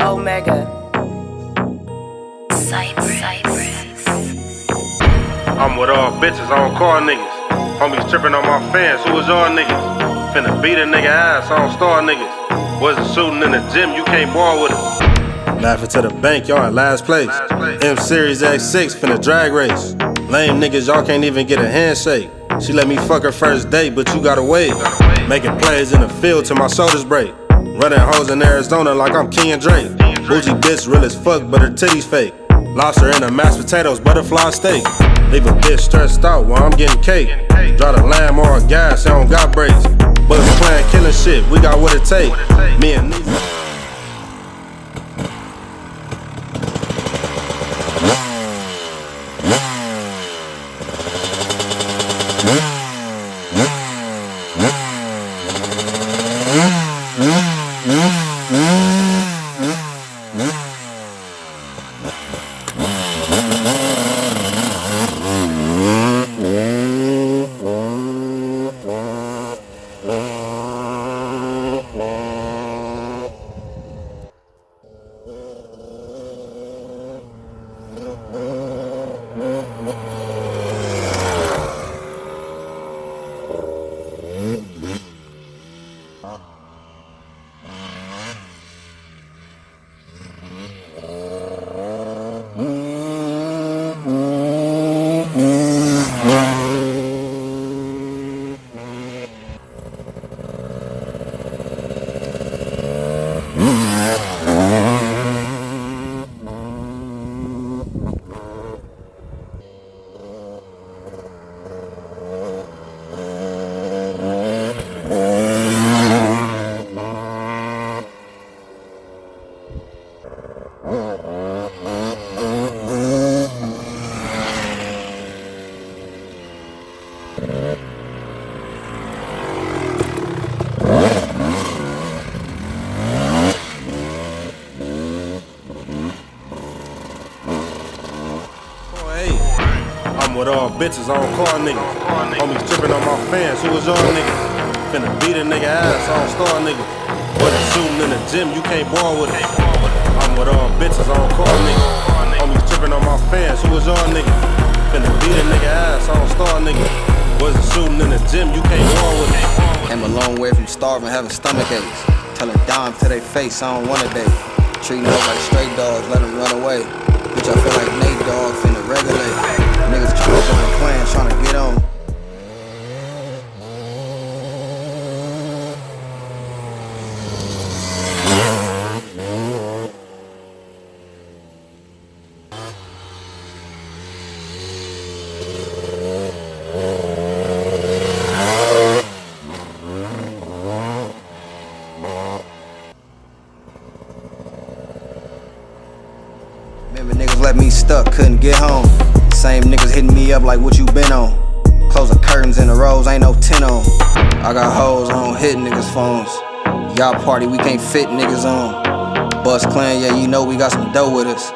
Omega. I'm with all bitches, I don't call niggas. Homies tripping on my fans, who is y'all niggas? Finna beat a nigga ass, I don't star niggas. Wasn't shooting in the gym, you can't ball with us. Laughing to the bank, y'all in last place. M Series X6, finna drag race. Lame niggas, y'all can't even get a handshake. She let me fuck her first date, but you gotta wait. Making plays in the field till my shoulders break. Running hoes in Arizona like I'm King Drake. Bougie bitch real as fuck, but her titties fake. Lobster in her mashed potatoes, butterfly steak. Leave a bitch stressed out while I'm getting cake. Drive the lamb or a gas, I don't got brakes. Bullets playing killing shit, we got what it take. Me and these. I'm with all bitches, I don't call niggas. Homies tripping on my fans, who is y'all niggas? Finna beat a nigga ass, I don't star niggas. Wasn't shooting in the gym, you can't ball with it. I'm with all bitches, I don't call niggas. Homies tripping on my fans, who is y'all niggas? Finna beat a nigga ass, I don't star niggas. Wasn't shooting in the gym, you can't ball with it. Came a long way from starving, having stomach aches. Telling dime to their face, I don't want a date. Treating them like stray dogs, let them run away. Bitch, I feel like Nate Dogg finna regulate. Niggas tryna join the clan, tryna get on. Remember niggas left me stuck, couldn't get home. Same niggas hitting me up like what you been on. Close the curtains in the rows, ain't no 10 on. I got hoes, I don't hit niggas' phones. Y'all party, we can't fit niggas on. Bust clan, yeah, you know we got some dough with us.